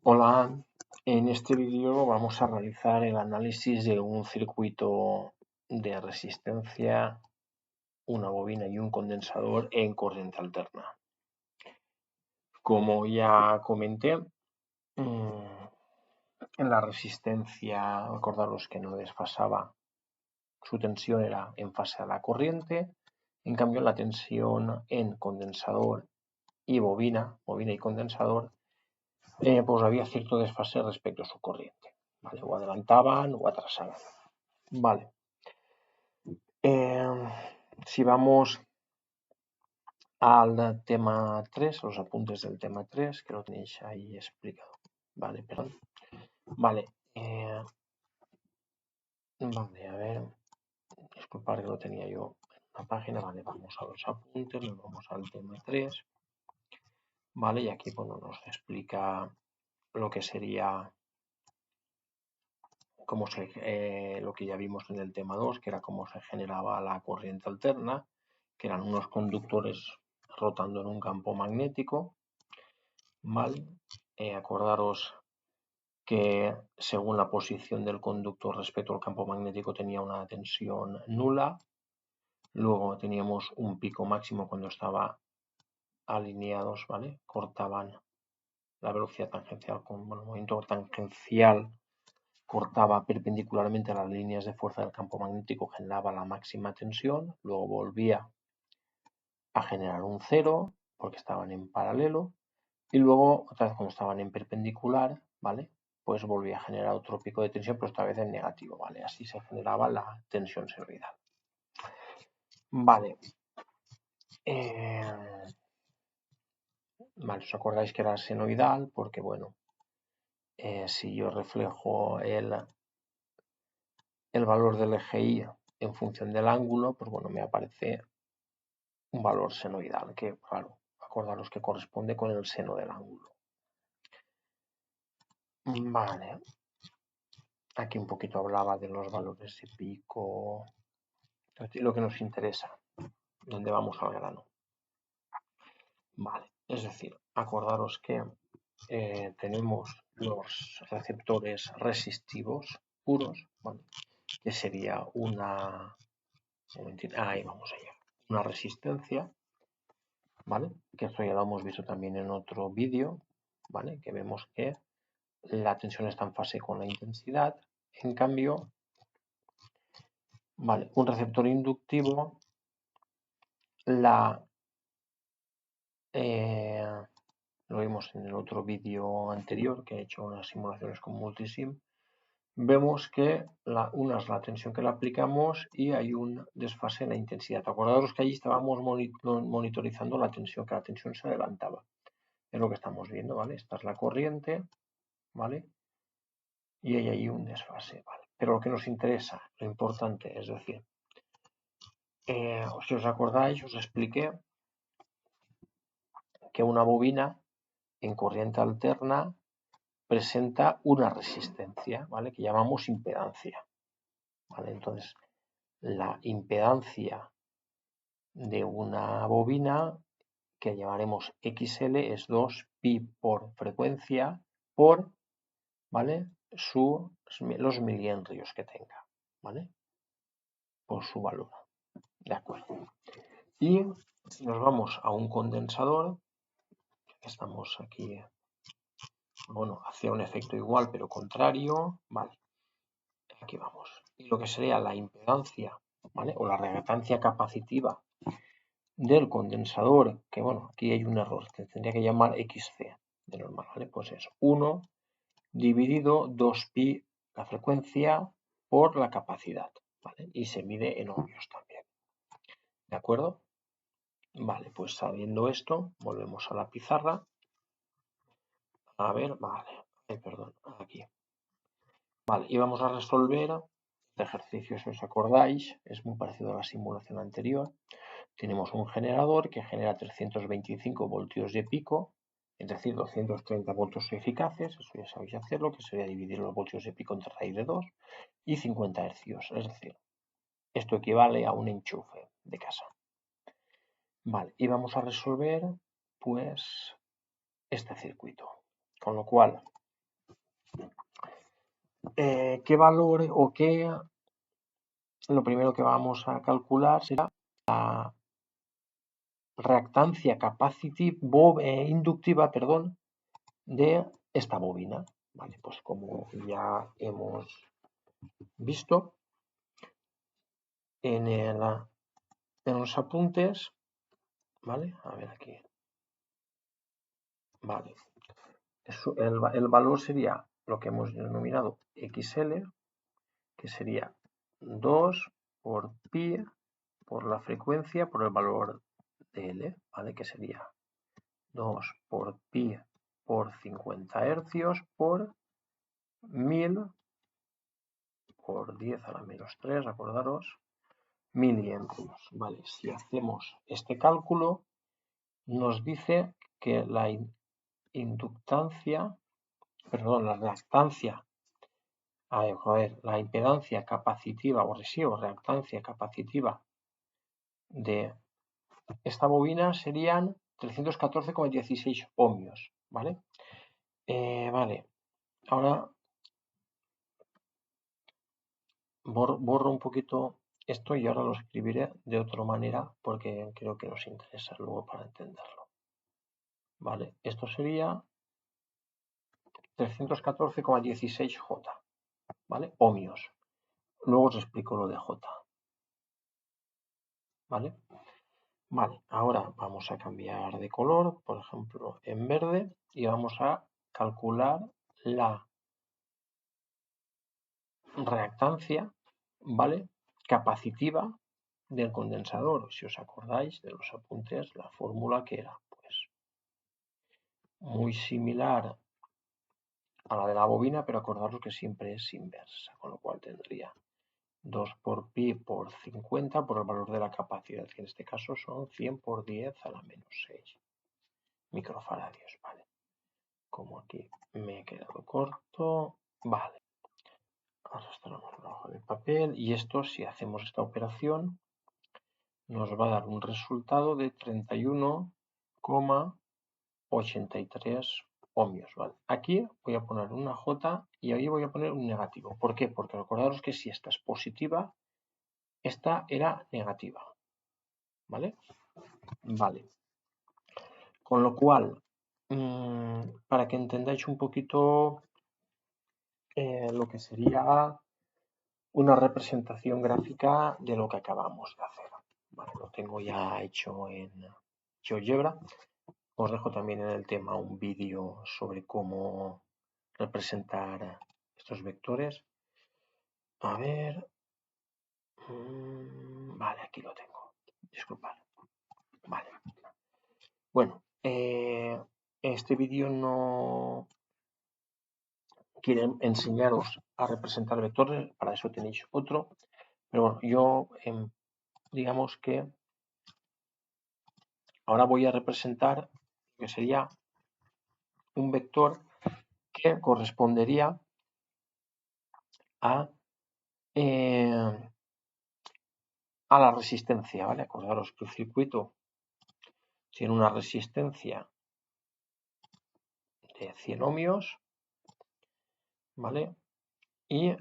Hola, en este vídeo vamos a realizar el análisis de un circuito de resistencia, una bobina y un condensador en corriente alterna. Como ya comenté, en la resistencia, acordaros que no desfasaba, su tensión era en fase a la corriente, en cambio la tensión en condensador y bobina y condensador, pues había cierto desfase respecto a su corriente, ¿vale? O adelantaban o atrasaban. Vale. Si vamos al tema 3, los apuntes del tema 3, que lo tenéis ahí explicado. Vale, perdón. Vale. Vale, a ver. Disculpad que lo tenía yo en una página. Vale, vamos a los apuntes, nos vamos al tema 3. Vale, y aquí bueno, nos explica lo que sería lo que ya vimos en el tema 2, que era cómo se generaba la corriente alterna, que eran unos conductores rotando en un campo magnético. ¿Vale? Acordaros que según la posición del conductor respecto al campo magnético tenía una tensión nula. Luego teníamos un pico máximo cuando estaba alineados, ¿vale? Cortaban la velocidad tangencial con el movimiento tangencial, cortaba perpendicularmente a las líneas de fuerza del campo magnético, generaba la máxima tensión, luego volvía a generar un cero porque estaban en paralelo y luego otra vez cuando estaban en perpendicular, ¿vale? Pues volvía a generar otro pico de tensión, pero esta vez en negativo, ¿vale? Así se generaba la tensión senoidal. Vale. Vale, os acordáis que era senoidal porque, bueno, si yo reflejo el valor del eje Y en función del ángulo, pues bueno, me aparece un valor senoidal, que claro, acordaros que corresponde con el seno del ángulo. Vale. Aquí un poquito hablaba de los valores de pico, lo que nos interesa, donde vamos al grano. Vale, es decir, acordaros que tenemos los receptores resistivos puros, ¿vale? Que sería ahí vamos allá, una resistencia, ¿vale? Que esto ya lo hemos visto también en otro vídeo, ¿vale? Que vemos que la tensión está en fase con la intensidad. En cambio, vale, un receptor inductivo, lo vimos en el otro vídeo anterior que he hecho unas simulaciones con multisim, vemos que una es la tensión que le aplicamos y hay un desfase en la intensidad. Acordaros que allí estábamos monitorizando la tensión, que la tensión se adelantaba. Es lo que estamos viendo, ¿vale? Esta es la corriente, ¿vale? Y hay ahí un desfase, ¿vale? Pero lo que nos interesa, lo importante, es decir, si os acordáis, os expliqué que una bobina en corriente alterna presenta una resistencia, ¿vale? Que llamamos impedancia, ¿vale? Entonces, la impedancia de una bobina, que llamaremos XL, es 2pi por frecuencia por, ¿vale? Los milihenrios que tenga, ¿vale? Por su valor, ¿de acuerdo? Y si nos vamos a un condensador, estamos aquí, bueno, hacia un efecto igual pero contrario, ¿vale? Aquí vamos. Y lo que sería la impedancia, ¿vale? O la reactancia capacitiva del condensador, que bueno, aquí hay un error, que tendría que llamar XC de normal, ¿vale? Pues es 1 dividido 2pi la frecuencia por la capacidad, ¿vale? Y se mide en ohmios también, ¿de acuerdo? Vale, pues sabiendo esto, volvemos a la pizarra. A ver, vale, perdón, aquí. Vale, y vamos a resolver este ejercicio, si os acordáis, es muy parecido a la simulación anterior. Tenemos un generador que genera 325 voltios de pico, es decir, 230 voltios eficaces, eso ya sabéis hacerlo, que sería dividir los voltios de pico entre raíz de 2, y 50 hercios, es decir, esto equivale a un enchufe de casa. Vale, y vamos a resolver, pues, este circuito. Con lo cual, ¿qué valor o qué? Lo primero que vamos a calcular será la reactancia inductiva, perdón, de esta bobina. Vale, pues como ya hemos visto en los apuntes, ¿vale? A ver aquí. Vale. El valor sería lo que hemos denominado XL, que sería 2 por pi por la frecuencia por el valor de L, ¿vale? Que sería 2 por pi por 50 hercios por 1000 por 10 a la menos 3, acordaros, miliamperes. Vale, si hacemos este cálculo, nos dice que la inductancia, perdón, la reactancia, la impedancia capacitiva o reactancia capacitiva de esta bobina serían 314,16 ohmios, ¿vale? Vale, ahora borro un poquito esto y ahora lo escribiré de otra manera porque creo que nos interesa luego para entenderlo. Vale, esto sería 314,16 J, ¿vale? Ohmios. Luego os explico lo de J. ¿Vale? Vale, ahora vamos a cambiar de color, por ejemplo, en verde, y vamos a calcular la reactancia, ¿vale? Capacitiva del condensador. Si os acordáis de los apuntes, la fórmula que era, pues, muy similar a la de la bobina, pero acordaros que siempre es inversa, con lo cual tendría 2 por pi por 50 por el valor de la capacidad, que en este caso son 100 por 10 a la menos 6 microfaradios, ¿vale? Como aquí me he quedado corto, vale. Arrastramos la hoja de papel y esto, si hacemos esta operación, nos va a dar un resultado de 31,83 ohmios, ¿vale? Aquí voy a poner una J y ahí voy a poner un negativo. ¿Por qué? Porque recordaros que si esta es positiva, esta era negativa, ¿vale? Vale. Con lo cual, para que entendáis un poquito lo que sería una representación gráfica de lo que acabamos de hacer. Vale, lo tengo ya hecho en GeoGebra. Os dejo también en el tema un vídeo sobre cómo representar estos vectores. A ver. Vale, aquí lo tengo. Disculpad. Vale. Bueno, este vídeo no quiere enseñaros a representar vectores, para eso tenéis otro. Pero bueno, yo digamos que ahora voy a representar lo que sería un vector que correspondería a la resistencia, ¿vale? Acordaros que el circuito tiene una resistencia de 100 ohmios, ¿vale? Y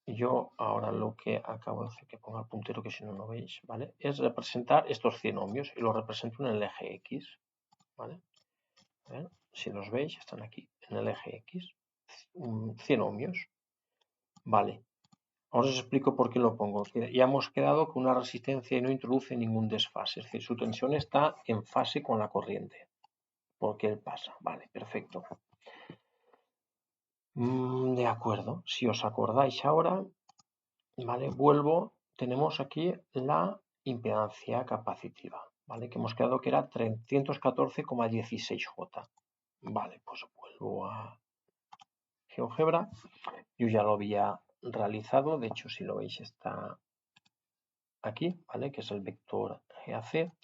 yo ahora lo que acabo de hacer, que ponga el puntero que si no lo veis, ¿vale? Es representar estos 100 ohmios y lo represento en el eje X, ¿vale? A ver, si los veis, están aquí, en el eje X, 100 ohmios, ¿vale? Ahora os explico por qué lo pongo. Ya hemos quedado con una resistencia y no introduce ningún desfase, es decir, su tensión está en fase con la corriente, porque él pasa, vale, perfecto. De acuerdo, si os acordáis ahora, ¿vale? Vuelvo, tenemos aquí la impedancia capacitiva, ¿vale? Que hemos quedado que era 314,16 J. Vale, pues vuelvo a GeoGebra. Yo ya lo había realizado, de hecho, si lo veis está aquí, ¿vale? Que es el vector GAC.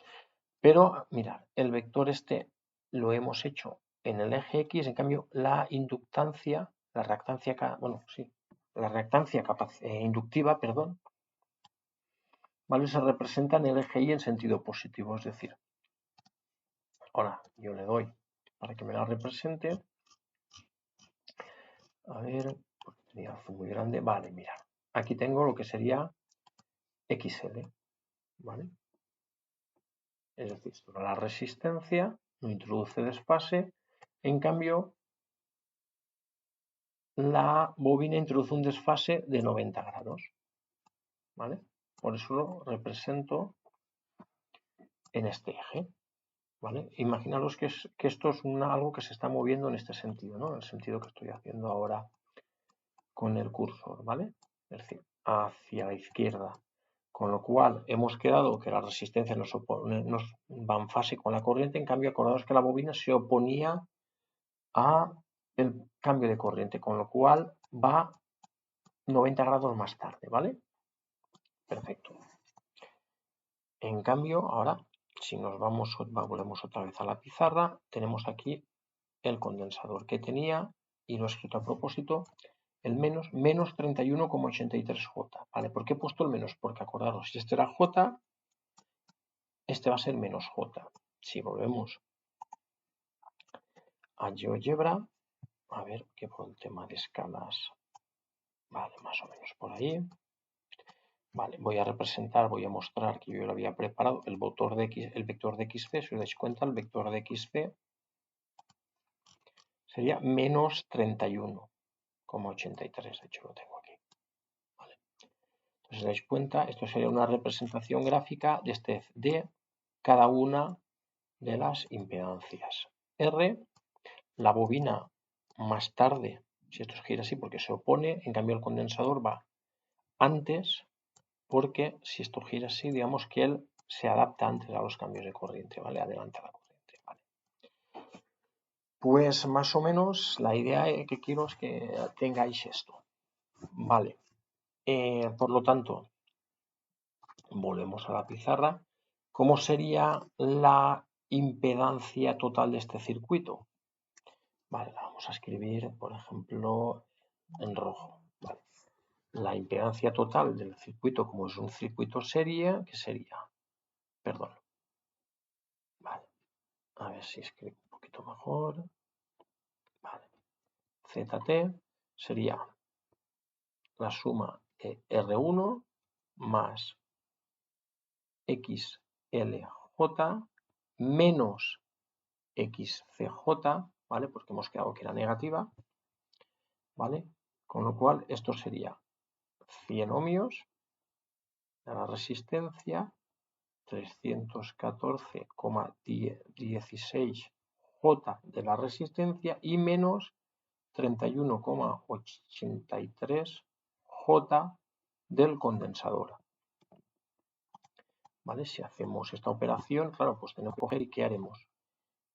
Pero mirad, el vector este lo hemos hecho en el eje X, en cambio la inductancia, la reactancia, bueno, sí, la reactancia inductiva, perdón, ¿vale? Se representa en el eje Y en sentido positivo, es decir, ahora yo le doy para que me la represente, a ver, Sería azul muy grande. Vale, mirad. Aquí tengo lo que sería XL, ¿vale? Es decir, la resistencia no introduce desfase, en cambio la bobina introduce un desfase de 90 grados, ¿vale? Por eso lo represento en este eje, ¿vale? Imaginaros que esto es algo que se está moviendo en este sentido, ¿no? En el sentido que estoy haciendo ahora con el cursor, ¿vale? Es decir, hacia la izquierda. Con lo cual hemos quedado que la resistencia nos va en fase con la corriente, en cambio acordaos que la bobina se oponía a el cambio de corriente, con lo cual va 90 grados más tarde, ¿vale? Perfecto. En cambio, ahora, si nos volvemos otra vez a la pizarra, tenemos aquí el condensador que tenía, y lo he escrito a propósito, el menos 31,83J. ¿Vale? ¿Por qué he puesto el menos? Porque acordaros, si este era J, este va a ser menos J. Si volvemos a GeoGebra, a ver que por el tema de escalas, vale, más o menos por ahí. Vale, voy a mostrar que yo lo había preparado el vector de XP, si os dais cuenta, el vector de XP sería menos 31,83, de hecho lo tengo aquí. Vale. Entonces, si os dais cuenta, esto sería una representación gráfica de cada una de las impedancias. R, la bobina más tarde, si esto gira así porque se opone, en cambio el condensador va antes, porque si esto gira así, digamos que él se adapta antes a los cambios de corriente, ¿vale? Adelanta la corriente, ¿vale? Pues más o menos la idea que quiero es que tengáis esto, ¿vale? Por lo tanto, volvemos a la pizarra. ¿Cómo sería la impedancia total de este circuito? Vale, la vamos a escribir, por ejemplo, en rojo. Vale. La impedancia total del circuito, como es un circuito serie, ¿qué sería? Perdón. Vale. A ver si escribo un poquito mejor. Vale. ZT sería la suma de R1 más XLJ menos XCJ, ¿vale? Porque hemos quedado que era negativa, ¿vale? Con lo cual esto sería 100 ohmios de la resistencia, 314,16 J de la resistencia y menos 31,83 J del condensador. ¿Vale? Si hacemos esta operación, claro, pues tenemos que coger y ¿qué haremos?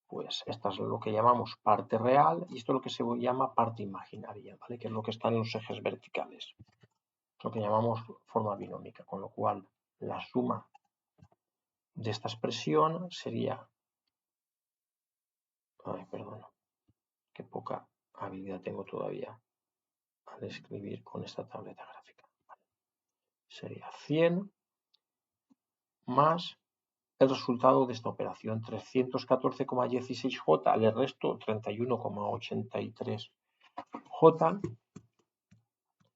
Pues esta es lo que llamamos parte real y esto es lo que se llama parte imaginaria, ¿vale? Que es lo que está en los ejes verticales. Es lo que llamamos forma binómica, con lo cual la suma de esta expresión sería... Ay, perdón, qué poca habilidad tengo todavía al escribir con esta tableta gráfica. Vale. Sería 100 más el resultado de esta operación, 314,16J, le resto 31,83J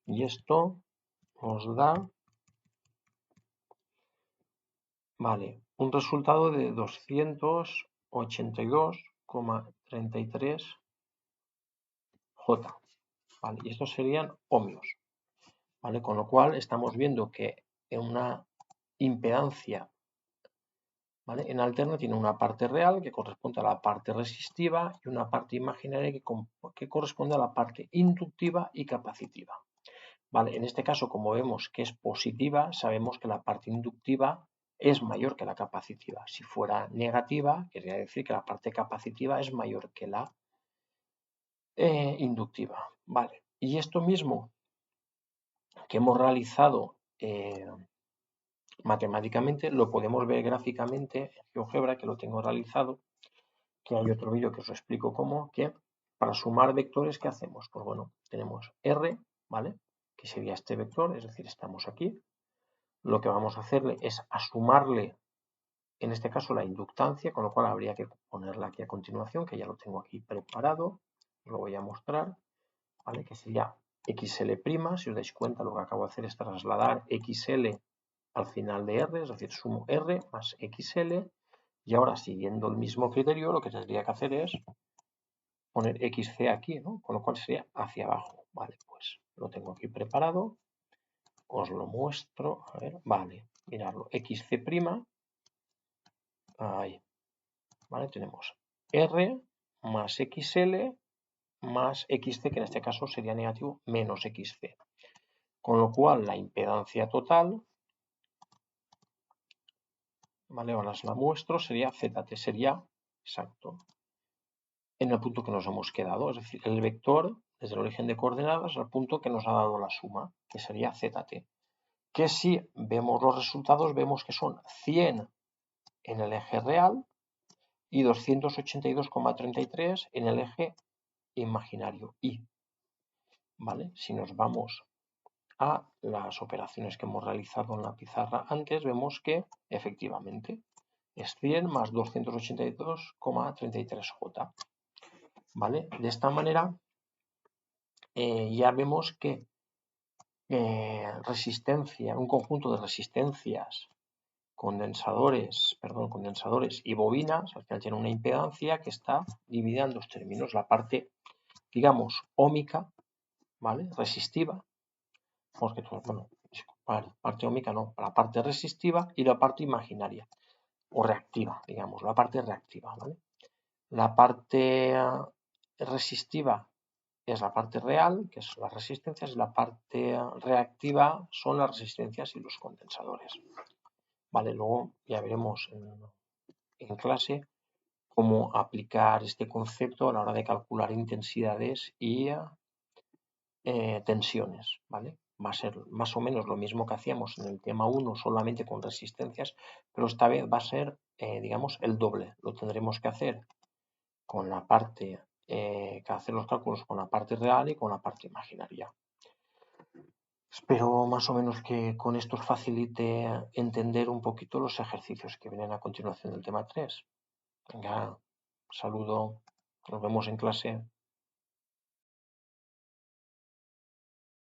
y esto nos da, vale, un resultado de 282,33J, ¿vale? Y estos serían ohmios, ¿vale? Con lo cual estamos viendo que en una impedancia, ¿vale? En alterna tiene una parte real que corresponde a la parte resistiva y una parte imaginaria que corresponde a la parte inductiva y capacitiva. ¿Vale? En este caso, como vemos que es positiva, sabemos que la parte inductiva es mayor que la capacitiva. Si fuera negativa, querría decir que la parte capacitiva es mayor que la inductiva. ¿Vale? Y esto mismo que hemos realizado matemáticamente lo podemos ver gráficamente en GeoGebra, que lo tengo realizado, que hay otro vídeo que os explico cómo, que para sumar vectores, ¿qué hacemos? Pues bueno, tenemos R, ¿vale? Que sería este vector, es decir, estamos aquí. Lo que vamos a hacerle es a sumarle, en este caso, la inductancia, con lo cual habría que ponerla aquí a continuación, que ya lo tengo aquí preparado, os lo voy a mostrar, ¿vale? Que sería XL', si os dais cuenta, lo que acabo de hacer es trasladar XL al final de R, es decir, sumo R más XL, y ahora siguiendo el mismo criterio, lo que tendría que hacer es poner XC aquí, ¿no? Con lo cual sería hacia abajo. Vale, pues lo tengo aquí preparado, os lo muestro, a ver, vale, miradlo, XC', ahí, vale, tenemos R más XL más XC, que en este caso sería negativo, menos XC. Con lo cual la impedancia total, ¿vale? Ahora os la muestro, sería ZT, sería exacto en el punto que nos hemos quedado, es decir, el vector desde el origen de coordenadas al punto que nos ha dado la suma, que sería ZT. Que si vemos los resultados, vemos que son 100 en el eje real y 282,33 en el eje imaginario Y. ¿Vale? Si nos vamos a las operaciones que hemos realizado en la pizarra antes, vemos que efectivamente es 100 más 282,33J. ¿Vale? De esta manera ya vemos que resistencia, un conjunto de resistencias, condensadores y bobinas, al final tiene una impedancia que está dividida en dos términos, la parte, digamos, óhmica, ¿vale? Resistiva, porque, bueno, parte óhmica no, la parte resistiva y la parte imaginaria, o reactiva, digamos, la parte reactiva, ¿vale? La parte resistiva es la parte real, que son las resistencias, y la parte reactiva son las resistencias y los condensadores. Vale, luego ya veremos en clase cómo aplicar este concepto a la hora de calcular intensidades y tensiones, ¿vale? Va a ser más o menos lo mismo que hacíamos en el tema 1 solamente con resistencias, pero esta vez va a ser, digamos, el doble. Lo tendremos que hacer con la parte, que hacer los cálculos con la parte real y con la parte imaginaria. Espero más o menos que con esto os facilite entender un poquito los ejercicios que vienen a continuación del tema 3. Venga, saludo, nos vemos en clase.